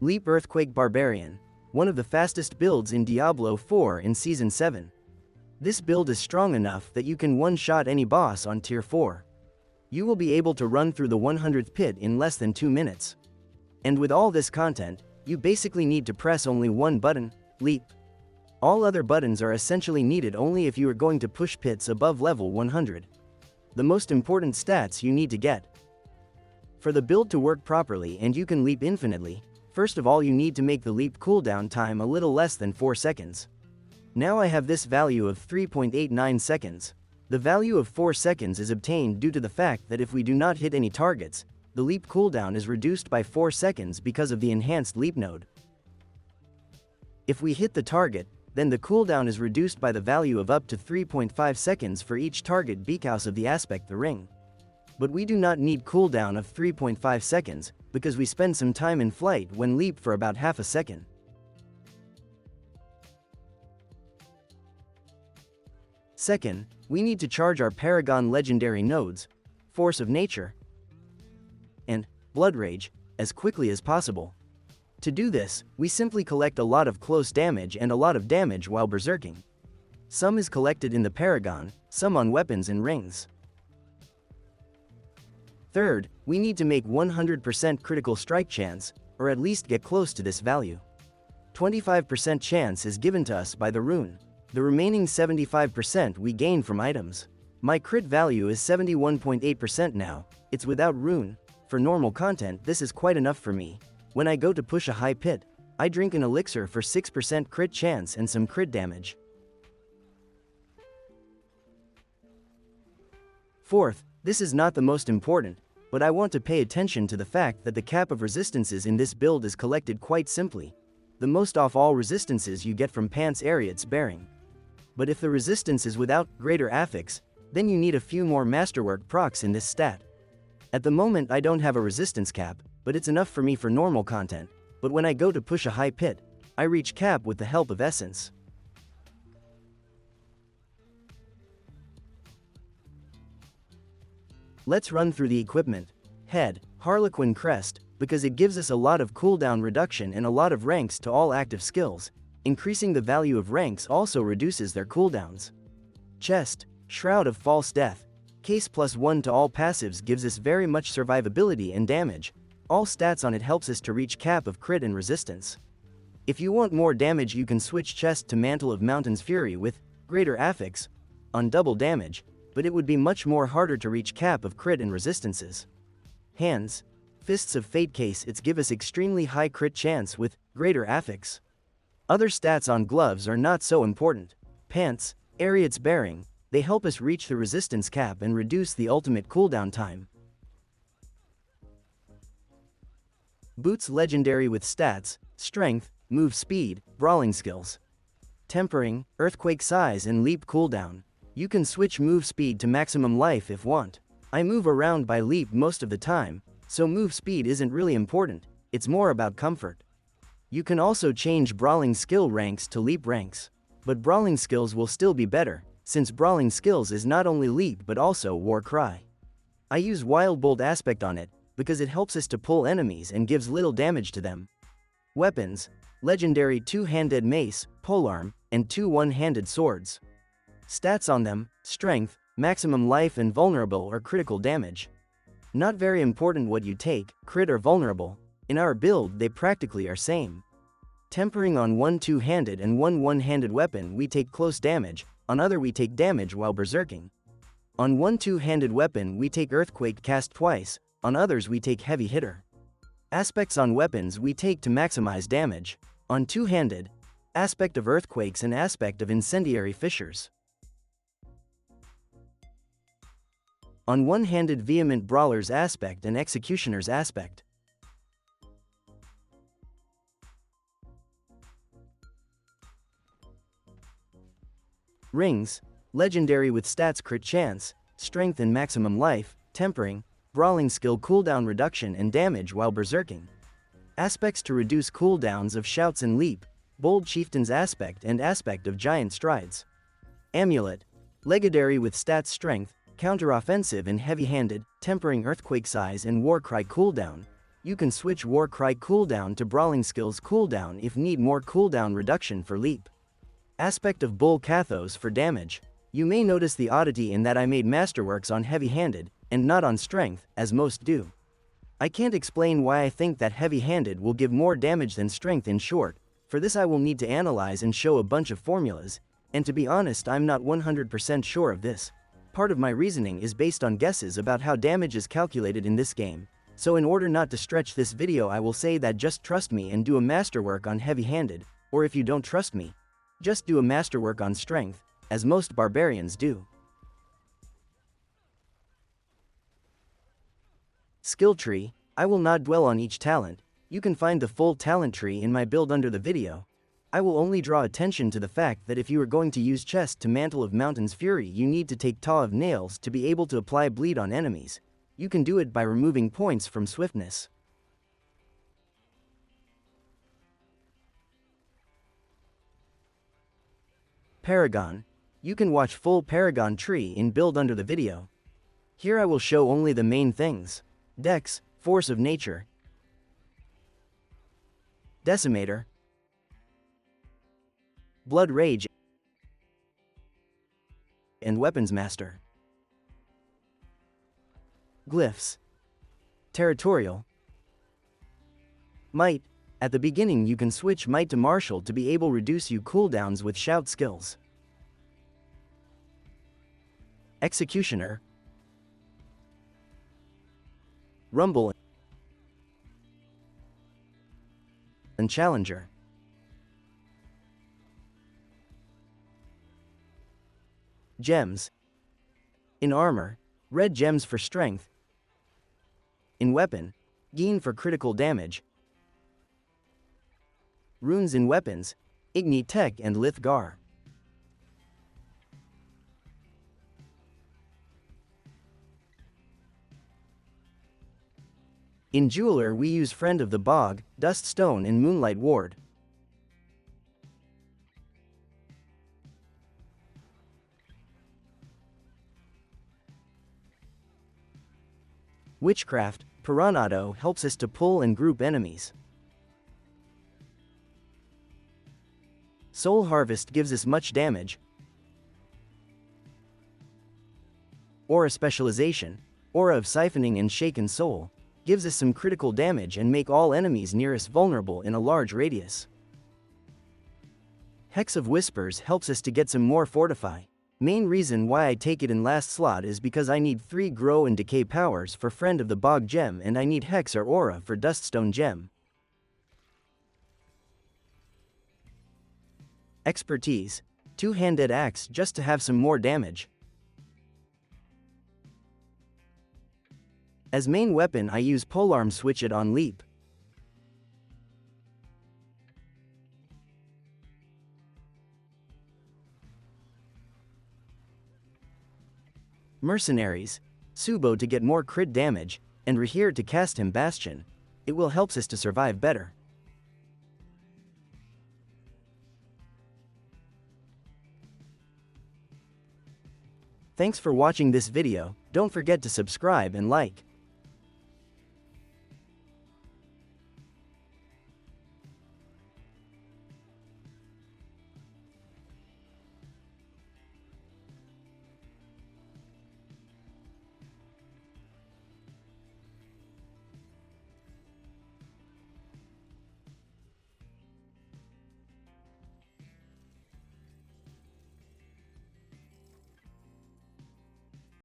Leap Earthquake Barbarian, one of the fastest builds in Diablo 4 in Season 7. This build is strong enough that you can one-shot any boss on Tier 4. You will be able to run through the 100th pit in less than 2 minutes. And with all this content, you basically need to press only one button, Leap. All other buttons are essentially needed only if you are going to push pits above level 100. The most important stats you need to get. For the build to work properly and you can leap infinitely, first of all you need to make the leap cooldown time a little less than 4 seconds. Now I have this value of 3.89 seconds. The value of 4 seconds is obtained due to the fact that if we do not hit any targets, the leap cooldown is reduced by 4 seconds because of the enhanced leap node. If we hit the target, then the cooldown is reduced by the value of up to 3.5 seconds for each target because of the aspect the ring. But we do not need cooldown of 3.5 seconds, because we spend some time in flight when leap for about half a second. Second, we need to charge our paragon legendary nodes, Force of Nature and Blood Rage, as quickly as possible. To do this, we simply collect a lot of close damage and a lot of damage while berserking. Some is collected in the paragon, some on weapons and rings. Third, we need to make 100% critical strike chance, or at least get close to this value. 25% chance is given to us by the rune. The remaining 75% we gain from items. My crit value is 71.8% now, it's without rune. For normal content this is quite enough for me. When I go to push a high pit, I drink an elixir for 6% crit chance and some crit damage. Fourth, this is not the most important, but I want to pay attention to the fact that the cap of resistances in this build is collected quite simply. The most of all resistances you get from Pants Ariat's bearing. But if the resistance is without greater affix, then you need a few more masterwork procs in this stat. At the moment I don't have a resistance cap, but it's enough for me for normal content, but when I go to push a high pit, I reach cap with the help of essence. Let's run through the equipment. Head, Harlequin Crest, because it gives us a lot of cooldown reduction and a lot of ranks to all active skills. Increasing the value of ranks also reduces their cooldowns. Chest, Shroud of False Death. Case +1 to all passives gives us very much survivability and damage. All stats on it helps us to reach cap of crit and resistance. If you want more damage you can switch chest to Mantle of Mountain's Fury with greater affix on double damage, but it would be much more harder to reach cap of crit and resistances. Hands, Fists of Fate case it give us extremely high crit chance with greater affix. Other stats on gloves are not so important. Pants, Ariat's bearing, they help us reach the resistance cap and reduce the ultimate cooldown time. Boots legendary with stats, strength, move speed, brawling skills. Tempering, earthquake size and leap cooldown. You can switch move speed to maximum life if want. I move around by leap most of the time, so move speed isn't really important, it's more about comfort. You can also change brawling skill ranks to leap ranks. But brawling skills will still be better, since brawling skills is not only leap but also war cry. I use Wild Bolt aspect on it, because it helps us to pull enemies and gives little damage to them. Weapons, legendary two-handed mace, polearm, and 2 one-handed swords. Stats on them, strength, maximum life and vulnerable or critical damage. Not very important what you take, crit or vulnerable. In our build they practically are same. Tempering on one two-handed and one one-handed weapon we take close damage, on other we take damage while berserking. On one two-handed weapon we take earthquake cast twice, on others we take heavy hitter. Aspects on weapons we take to maximize damage. On two-handed, aspect of earthquakes and aspect of incendiary fissures. On one-handed vehement brawlers aspect and executioner's aspect. Rings, legendary with stats crit chance, strength and maximum life, tempering, brawling skill cooldown reduction and damage while berserking. Aspects to reduce cooldowns of shouts and leap, bold chieftain's aspect and aspect of giant strides. Amulet, legendary with stats strength, counter-offensive and heavy-handed, tempering earthquake size and war cry cooldown, You can switch Warcry cooldown to Brawling Skills cooldown if need more cooldown reduction for leap. Aspect of Bull Kathos for damage. You may notice the oddity in that I made Masterworks on heavy-handed, and not on strength, as most do. I can't explain why I think that heavy-handed will give more damage than strength in short. For this I will need to analyze and show a bunch of formulas, and to be honest I'm not 100% sure of this. Part of my reasoning is based on guesses about how damage is calculated in this game, so in order not to stretch this video I will say that just trust me and do a masterwork on heavy-handed, or if you don't trust me, just do a masterwork on strength, as most barbarians do. Skill tree. I will not dwell on each talent. You can find the full talent tree in my build under the video. I will only draw attention to the fact that if you are going to use Chest to Mantle of Mountain's Fury you need to take Taw of Nails to be able to apply bleed on enemies. You can do it by removing points from swiftness. Paragon. You can watch full Paragon tree in build under the video. Here I will show only the main things. Dex, Force of Nature, Decimator, Blood Rage, and Weapons Master. Glyphs. Territorial. Might. At the beginning you can switch Might to Martial to be able to reduce you cooldowns with shout skills. Executioner, Rumble, and Challenger. Gems. In armor, red gems for strength. In weapon, green for critical damage. Runes in weapons, Igni Tech and Lithgar. In Jeweler we use Friend of the Bog, Dust Stone and Moonlight Ward. Witchcraft, Piranado helps us to pull and group enemies. Soul Harvest gives us much damage. Aura Specialization, Aura of Siphoning and Shaken Soul, gives us some critical damage and make all enemies near us vulnerable in a large radius. Hex of Whispers helps us to get some more Fortify. Main reason why I take it in last slot is because I need 3 Grow and Decay powers for Friend of the Bog gem and I need Hex or Aura for Duststone gem. Expertise, Two-Handed Axe just to have some more damage. As main weapon I use Polearm Switch it on leap. Mercenaries, Subo to get more crit damage, and Rahir to cast him Bastion. It will help us to survive better. Thanks for watching this video, don't forget to subscribe and like.